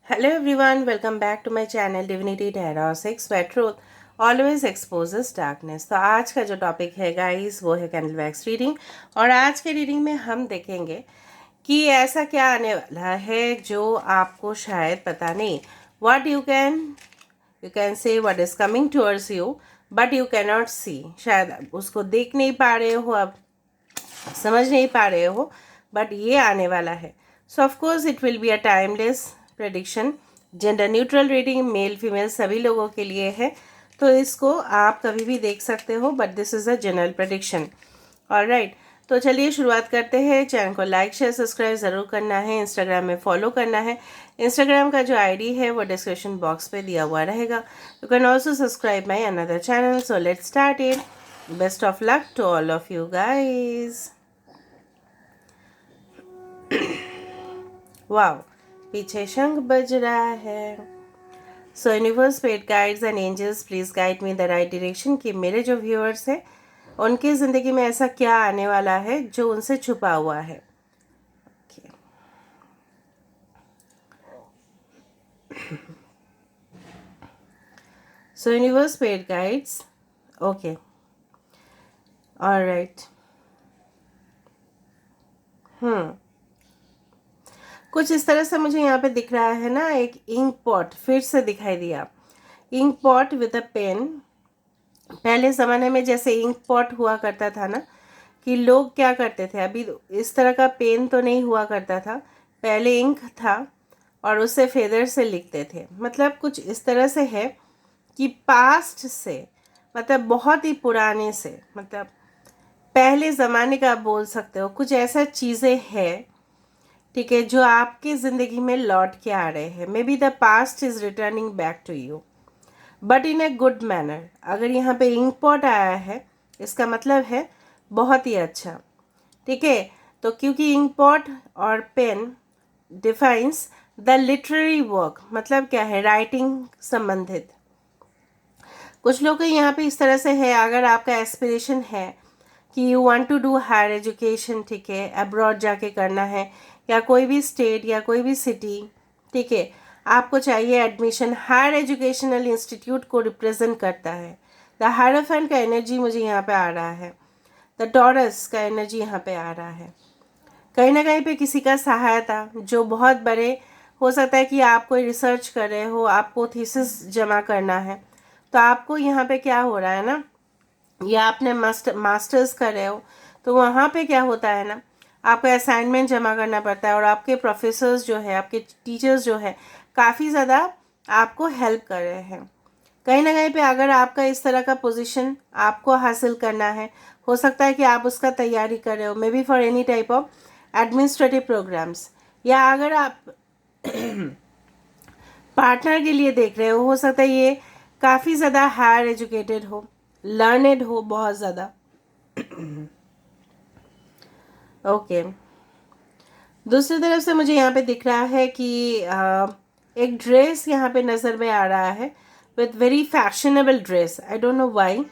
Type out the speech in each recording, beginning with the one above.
Hello everyone, welcome back to my channel Divinity Tarot 6 where truth always exposes darkness। तो आज का जो topic है गाइस वो है कैंडल वैक्स रीडिंग। और आज के रीडिंग में हम देखेंगे कि ऐसा क्या आने वाला है जो आपको शायद पता नहीं। What you can say what is coming towards you but you can not see. शायद आप उसको देख नहीं पा रहे हो, आप समझ नहीं पा रहे हो, बट ये आने वाला है। सो of course it will be a timeless prediction. Gender neutral reading, male female सभी लोगों के लिए है, तो इसको आप कभी भी देख सकते हो, but this is a general prediction. Alright, तो चलिए शुरुआत करते हैं। चैनल को लाइक शेयर सब्सक्राइब ज़रूर करना है, इंस्टाग्राम में फॉलो करना है। इंस्टाग्राम का जो आईडी है वो डिस्क्रिप्शन बॉक्स पे दिया हुआ रहेगा। You can also subscribe my another channel. So let's start it. Best of luck to all of you guys. Wow, पीछे शंख बज रहा है। So universe, spirit guides and angels, please guide me the right direction कि मेरे जो viewers हैं उनकी ज़िंदगी में ऐसा क्या आने वाला है जो उनसे छुपा हुआ है। So universe, spirit guides, okay, alright. कुछ इस तरह से मुझे यहाँ पे दिख रहा है ना, एक इंक पॉट फिर से दिखाई दिया। Ink pot with a pen. पहले ज़माने में जैसे इंक पॉट हुआ करता था ना, कि लोग क्या करते थे, अभी इस तरह का पेन तो नहीं हुआ करता था, पहले इंक था और उससे फेदर से लिखते थे। मतलब कुछ इस तरह से है कि पास्ट से, मतलब बहुत ही पुराने से, मतलब पहले ज़माने का आप बोल सकते हो, कुछ ऐसा चीज़ें हैं, ठीक है, जो आपकी ज़िंदगी में लौट के आ रहे हैं। Maybe the past is returning back to you, but in a good manner. अगर यहाँ पे इंक पॉट आया है, इसका मतलब है बहुत ही अच्छा, ठीक है। तो क्योंकि इंक पॉट और pen defines the literary work, मतलब क्या है, राइटिंग संबंधित। कुछ लोग यहाँ पे इस तरह से है, अगर आपका एस्पिरेशन है कि you want to do higher education, ठीक है, अब्रॉड जाके करना है, या कोई भी स्टेट या कोई भी सिटी, ठीक है, आपको चाहिए एडमिशन, हायर एजुकेशनल इंस्टीट्यूट को रिप्रेजेंट करता है। द हायरोफेंट का एनर्जी मुझे यहाँ पे आ रहा है, द टॉरस का एनर्जी यहाँ पे आ रहा है। कहीं ना कहीं पे किसी का सहायता जो बहुत बड़े, हो सकता है कि आप कोई रिसर्च कर रहे हो, आपको थीसिस जमा करना है, तो आपको यहाँ पे क्या हो रहा है ना, या आपने मास्टर्स कर रहे हो, तो वहाँ पे क्या होता है ना, आपको असाइनमेंट जमा करना पड़ता है, और आपके प्रोफेसर्स जो है, आपके टीचर्स जो है, काफ़ी ज़्यादा आपको हेल्प कर रहे हैं। कहीं ना कहीं पे अगर आपका इस तरह का पोजीशन आपको हासिल करना है, हो सकता है कि आप उसका तैयारी कर रहे हो, maybe for any type of administrative programs, या अगर आप पार्टनर के लिए देख रहे हो सकता है ये काफ़ी ज़्यादा हायर एजुकेटेड हो, लर्नेड हो बहुत ज़्यादा। ओके, दूसरी तरफ से मुझे यहाँ पे दिख रहा है कि एक ड्रेस यहाँ पे नज़र में आ रहा है, with very fashionable dress. I don't know why,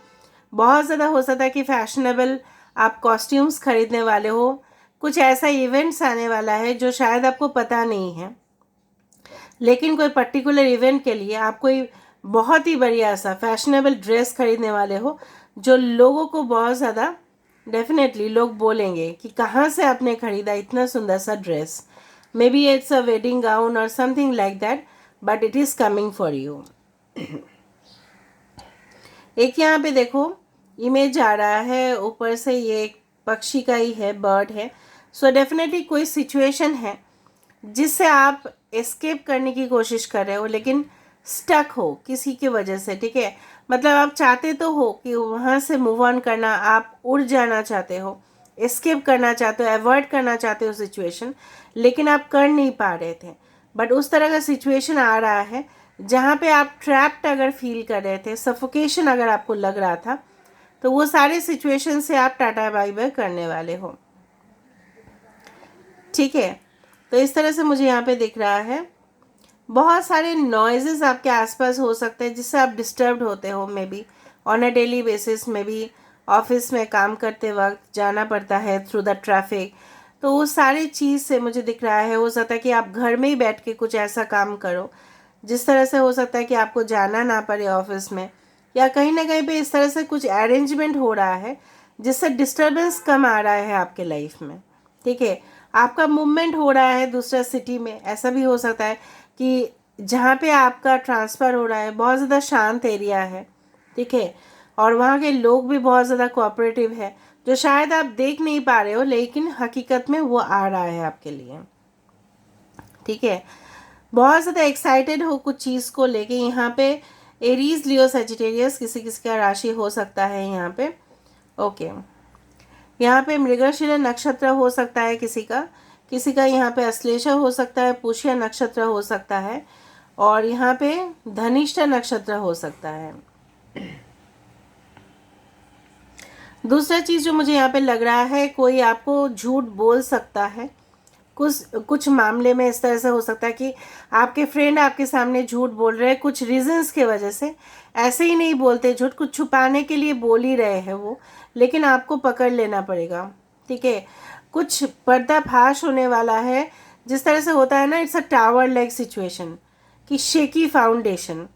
बहुत ज़्यादा हो सकता है कि फैशनेबल आप कॉस्ट्यूम्स खरीदने वाले हो, कुछ ऐसा इवेंट्स आने वाला है जो शायद आपको पता नहीं है, लेकिन कोई पर्टिकुलर इवेंट के लिए आप कोई बहुत ही बढ़िया सा फैशनेबल ड्रेस खरीदने वाले हो, जो लोगों को बहुत ज़्यादा, डेफिनेटली लोग बोलेंगे कि कहाँ से आपने खरीदा इतना सुंदर सा dress. Maybe it's a wedding gown और something like that, but it is coming for you. एक यहाँ पे देखो इमेज आ रहा है ऊपर से, ये एक पक्षी का ही है, बर्ड है। सो डेफिनेटली कोई सिचुएशन है जिससे आप एस्केप करने की कोशिश कर रहे हो, लेकिन स्टक हो किसी की वजह से, ठीक है। मतलब आप चाहते तो हो कि वहाँ से मूव ऑन करना, आप उड़ जाना चाहते हो, एस्केप करना चाहते हो, अवॉइड करना चाहते हो सिचुएशन, लेकिन आप कर नहीं पा रहे थे। बट उस तरह का सिचुएशन आ रहा है जहाँ पे आप ट्रैप्ड अगर फील कर रहे थे, सफोकेशन अगर आपको लग रहा था, तो वो सारे सिचुएशन से आप टाटा बाय बाय करने वाले हो, ठीक है। तो इस तरह से मुझे यहाँ पे दिख रहा है। बहुत सारे नॉइजेस आपके आसपास हो सकते हैं जिससे आप डिस्टर्ब्ड होते हो, may be on a daily basis, may be office में काम करते वक्त जाना पड़ता है थ्रू द ट्रैफिक, तो वो सारी चीज़ से मुझे दिख रहा है। हो सकता है कि आप घर में ही बैठ के कुछ ऐसा काम करो जिस तरह से हो सकता है कि आपको जाना ना पड़े ऑफिस में, या कहीं ना कहीं पे इस तरह से कुछ अरेंजमेंट हो रहा है जिससे डिस्टरबेंस कम आ रहा है आपके लाइफ में। ठीक है, आपका मूवमेंट हो रहा है दूसरा सिटी में। ऐसा भी हो सकता है कि जहाँ पे आपका ट्रांसफ़र हो रहा है बहुत ज़्यादा शांत एरिया है। ठीक है, और वहाँ के लोग भी बहुत ज़्यादा कोऑपरेटिव है, जो शायद आप देख नहीं पा रहे हो लेकिन हकीकत में वो आ रहा है आपके लिए। ठीक है, बहुत ज़्यादा एक्साइटेड हो कुछ चीज़ को लेके। यहाँ पे एरीज, लियो, सेजिटेरियस किसी किसी का राशि हो सकता है यहाँ पे। ओके, यहाँ पे मृगशिरा नक्षत्र हो सकता है किसी का यहाँ पे अश्लेषा हो सकता है, पुष्य नक्षत्र हो सकता है, और यहाँ पे धनिष्ठा नक्षत्र हो सकता है। दूसरा चीज़ जो मुझे यहाँ पे लग रहा है, कोई आपको झूठ बोल सकता है। कुछ मामले में इस तरह से हो सकता है कि आपके फ्रेंड आपके सामने झूठ बोल रहे हैं कुछ रीजंस के वजह से। ऐसे ही नहीं बोलते झूठ, कुछ छुपाने के लिए बोल ही रहे हैं वो, लेकिन आपको पकड़ लेना पड़ेगा। ठीक है, कुछ पर्दाफाश होने वाला है। जिस तरह से होता है ना, it's a tower like situation, कि शेकी फाउंडेशन।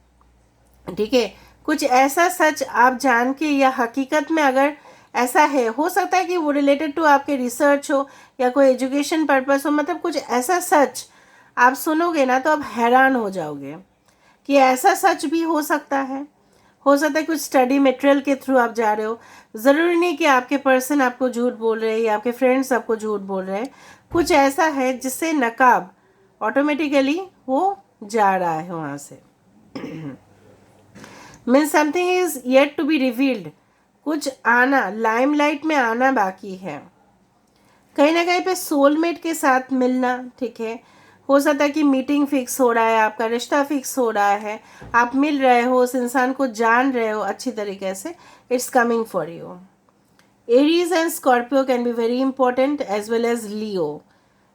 ठीक है, कुछ ऐसा सच आप जान के या हकीकत में अगर ऐसा है, हो सकता है कि वो रिलेटेड टू आपके रिसर्च हो या कोई एजुकेशन पर्पस हो, मतलब कुछ ऐसा सच आप सुनोगे ना तो आप हैरान हो जाओगे कि ऐसा सच भी हो सकता है। हो सकता है कुछ स्टडी मटेरियल के थ्रू आप जा रहे हो, ज़रूरी नहीं कि आपके पर्सन आपको झूठ बोल रहे हैं या आपके फ्रेंड्स आपको झूठ बोल रहे हैं। कुछ ऐसा है जिससे नकाब ऑटोमेटिकली वो जा रहा है वहाँ से। Means something is yet to be revealed, कुछ आना, लाइमलाइट में आना बाकी है। कहीं ना कहीं पे सोलमेट के साथ मिलना। ठीक है, हो सकता है कि मीटिंग फिक्स हो रहा है, आपका रिश्ता फिक्स हो रहा है, आप मिल रहे हो, उस इंसान को जान रहे हो अच्छी तरीके से। It's coming for you. Aries and Scorpio can be very important as well as Leo.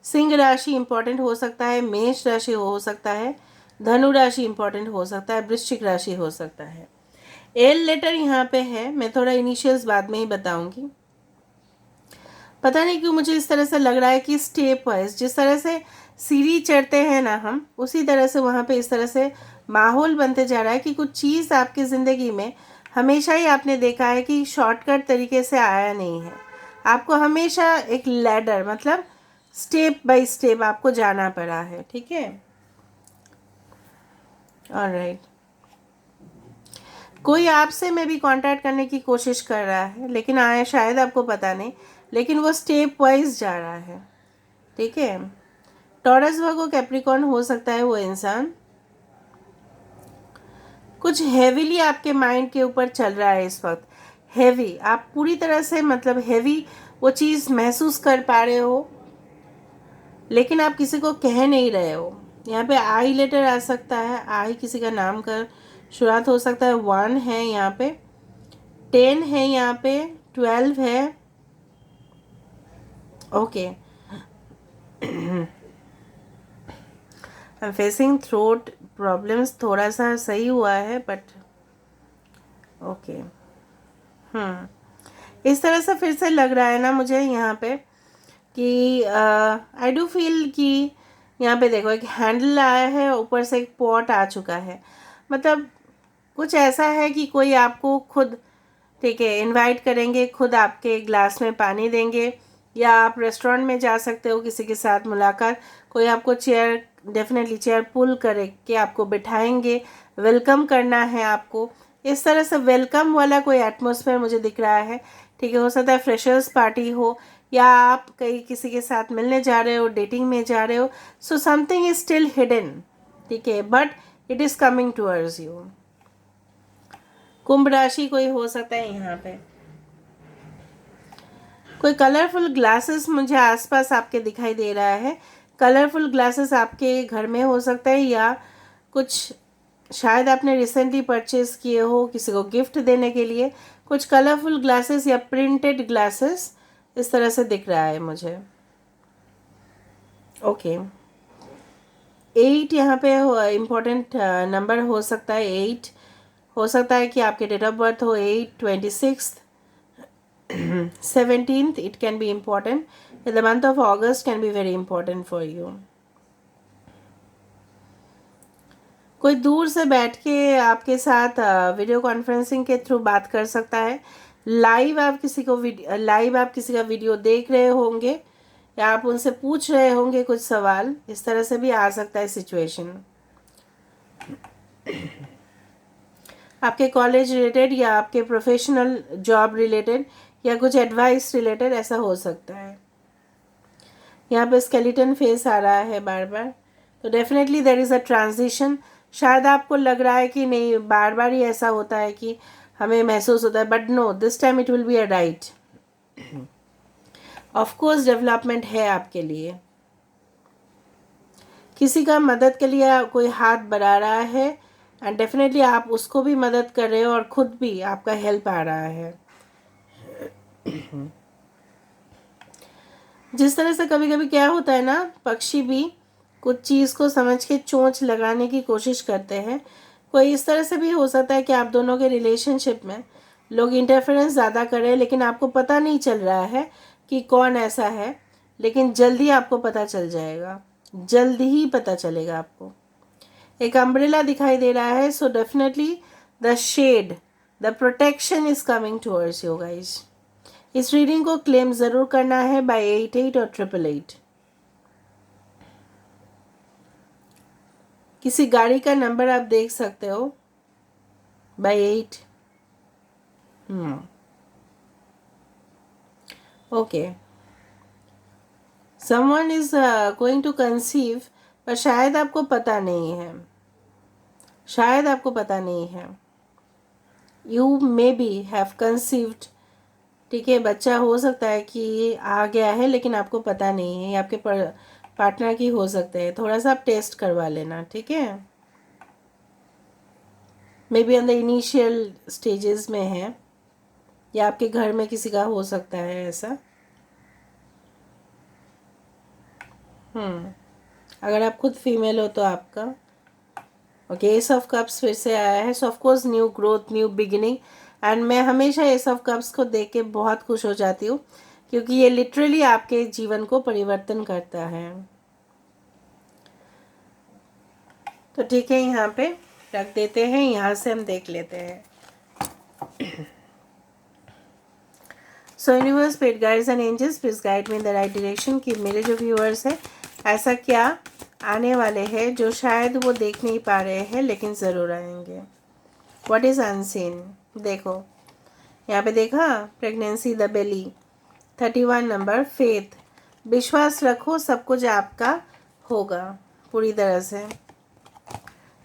सिंह राशि इंपॉर्टेंट हो सकता है, मेष राशि हो सकता है, धनु राशि इंपॉर्टेंट हो सकता है, वृश्चिक राशि हो सकता है। एल लेटर यहाँ पे है, मैं थोड़ा इनिशियल्स बाद में ही बताऊंगी। पता नहीं क्यों मुझे इस तरह से लग रहा है कि स्टेप वाइज जिस तरह से सीढ़ी चढ़ते हैं ना हम, उसी तरह से वहाँ पे इस तरह से माहौल बनते जा रहा है कि कुछ चीज़ आपकी ज़िंदगी में हमेशा ही आपने देखा है कि शॉर्टकट तरीके से आया नहीं है। आपको हमेशा एक लैडर, मतलब स्टेप बाय स्टेप आपको जाना पड़ा है। ठीक है, ऑलराइट। कोई आपसे में भी कांटेक्ट करने की कोशिश कर रहा है, लेकिन आया शायद आपको पता नहीं, लेकिन वो स्टेप वाइज जा रहा है। ठीक है, टॉरस, वर्गो, कैप्रिकॉर्न हो सकता है वो इंसान। कुछ हेवीली आपके माइंड के ऊपर चल रहा है इस वक्त। हेवी, आप पूरी तरह से मतलब हेवी वो चीज़ महसूस कर पा रहे हो, लेकिन आप किसी को कह नहीं रहे हो। यहाँ पे आई लेटर आ सकता है, आई किसी का नाम का शुरुआत हो सकता है। 1 है यहाँ पे, 10 है यहाँ पे, 12 है। Okay, I am facing throat problems, थोड़ा सा सही हुआ है बट ओके। इस तरह से फिर से लग रहा है ना मुझे यहाँ पे कि आई डू फील कि यहाँ पे देखो एक हैंडल आया है, ऊपर से एक पॉट आ चुका है। मतलब कुछ ऐसा है कि कोई आपको खुद, ठीक है, इनवाइट करेंगे, खुद आपके ग्लास में पानी देंगे, या आप रेस्टोरेंट में जा सकते हो किसी के साथ मुलाकात, कोई आपको चेयर, डेफिनेटली चेयर पुल करे के आपको बिठाएंगे, वेलकम करना है आपको। इस तरह से वेलकम वाला कोई एटमॉस्फेयर मुझे दिख रहा है। ठीक है, हो सकता है फ्रेशर्स पार्टी हो, या आप कहीं किसी के साथ मिलने जा रहे हो, डेटिंग में जा रहे हो। So something is still hidden. ठीक है, but it is coming towards you. कुंभ राशि कोई हो सकता है यहाँ पे। कोई कलरफुल ग्लासेस मुझे आसपास आपके दिखाई दे रहा है। कलरफुल ग्लासेस आपके घर में हो सकता है, या कुछ शायद आपने रिसेंटली परचेज किए हो किसी को गिफ्ट देने के लिए। कुछ कलरफुल ग्लासेस या प्रिंटेड ग्लासेस इस तरह से दिख रहा है मुझे। ओके, 8 यहाँ पे इम्पोर्टेंट नंबर हो सकता है। 8 हो सकता है कि आपके डेट ऑफ बर्थ हो 8, 26, 17th, it can be important. The month of August can be very important for you. कोई दूर से बैठ के आपके साथ वीडियो कॉन्फ्रेंसिंग के थ्रू बात कर सकता है. लाइव आप किसी का वीडियो देख रहे होंगे या आप उनसे पूछ रहे होंगे कुछ सवाल. इस तरह से भी आ सकता है सिचुएशन. आपके कॉलेज रिलेटेड या आपके प्रोफेशनल जॉब रिलेटेड या कुछ एडवाइस रिलेटेड ऐसा हो सकता है. यहाँ पे स्केलेटन फेस आ रहा है बार बार. तो definitely there is a transition. शायद आपको लग रहा है कि नहीं बार बार ही ऐसा होता है कि हमें महसूस होता है, but no, this time it will be a right. Of course development है आपके लिए. किसी का मदद के लिए कोई हाथ बढ़ा रहा है एंड डेफिनेटली आप उसको भी मदद कर रहे हो और खुद भी आपका हेल्प आ रहा है. जिस तरह से कभी कभी क्या होता है ना, पक्षी भी कुछ चीज़ को समझ के चोंच लगाने की कोशिश करते हैं. कोई इस तरह से भी हो सकता है कि आप दोनों के रिलेशनशिप में लोग इंटरफेरेंस ज़्यादा कर रहे हैं लेकिन आपको पता नहीं चल रहा है कि कौन ऐसा है. लेकिन जल्दी आपको पता चल जाएगा, जल्दी ही पता चलेगा आपको. एक अम्ब्रेला दिखाई दे रहा है. So definitely the shade, the protection is coming towards you guys. इस रीडिंग को क्लेम ज़रूर करना है बाय 88 और 888. किसी गाड़ी का नंबर आप देख सकते हो by 8. Okay. Someone is going to conceive, पर शायद आपको पता नहीं है. शायद आपको पता नहीं है. You may be have conceived. ठीक है, बच्चा हो सकता है कि आ गया है लेकिन आपको पता नहीं है. आपके पार्टनर की हो सकते हैं. थोड़ा सा आप टेस्ट करवा लेना. ठीक है, may be on the initial stages में है या आपके घर में किसी का हो सकता है ऐसा. अगर आप खुद फीमेल हो तो आपका. ओके, एस ऑफ कप्स फिर से आया है. सो of course new growth, new beginning. And मैं हमेशा एस ऑफ कप्स को देख के बहुत खुश हो जाती हूँ क्योंकि ये लिटरली आपके जीवन को परिवर्तन करता है. तो ठीक है, यहाँ पे रख देते हैं. यहाँ से हम देख लेते हैं. So universe, spirit guides and angels, please guide me in the right direction कि मेरे जो व्यूअर्स हैं ऐसा क्या आने वाले हैं जो शायद वो देख नहीं पा रहे हैं लेकिन ज़रूर आएंगे. What is unseen. देखो यहाँ पे देखा, pregnancy, the belly, 31 number, faith. विश्वास रखो, सब कुछ आपका होगा पूरी तरह से.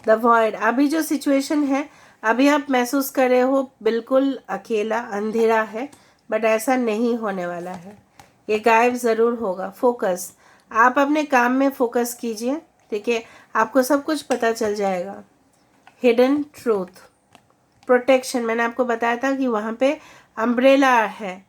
द वॉइड, अभी जो सिचुएशन है, अभी आप महसूस कर रहे हो बिल्कुल अकेला, अंधेरा है, बट ऐसा नहीं होने वाला है. ये गायब ज़रूर होगा. फोकस, आप अपने काम में फोकस कीजिए. ठीक है, आपको सब कुछ पता चल जाएगा. हिडन ट्रूथ, प्रोटेक्शन, मैंने आपको बताया था कि वहाँ पे अम्ब्रेला है.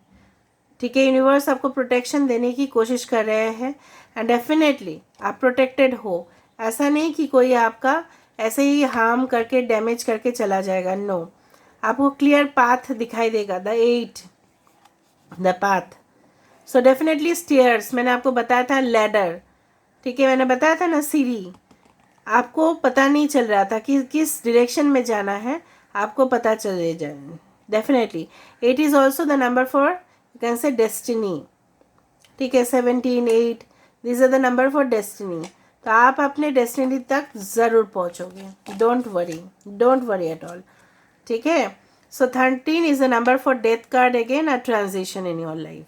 ठीक है, यूनिवर्स आपको प्रोटेक्शन देने की कोशिश कर रहे हैं एंड डेफिनेटली आप प्रोटेक्टेड हो. ऐसा नहीं कि कोई आपका ऐसे ही हार्म करके, डैमेज करके चला जाएगा. नो, आपको क्लियर पाथ दिखाई देगा. The 8, the path. So definitely stairs, मैंने आपको बताया था लैडर. ठीक है, मैंने बताया था ना सीढ़ी. आपको पता नहीं चल रहा था कि किस डायरेक्शन में जाना है, आपको पता चले जाए. Definitely 8 is also the number for, you can say, destiny. ठीक है, 17, 8, this are the number for destiny. तो आप अपने डेस्टिनी तक ज़रूर पहुंचोगे. Don't worry at all. ठीक है. So 13 is the number for death card, again a transition in your life.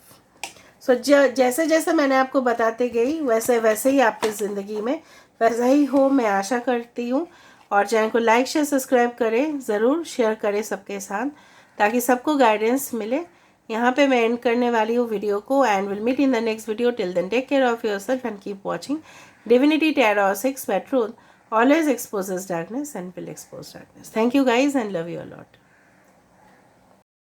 So जैसे जैसे मैंने आपको बताते गई वैसे वैसे ही आपकी ज़िंदगी में वैसा ही हो, मैं आशा करती हूँ. और चैनल को लाइक, शेयर, सब्सक्राइब करें, ज़रूर शेयर करें सबके साथ ताकि सबको गाइडेंस मिले. यहाँ पे मैं एंड करने वाली हूँ वीडियो को. And will meet in the next video. Till then take care of yourself and keep watching Divinity Tarot 6, where truth always exposes darkness and will expose darkness. Thank you guys and love you a lot.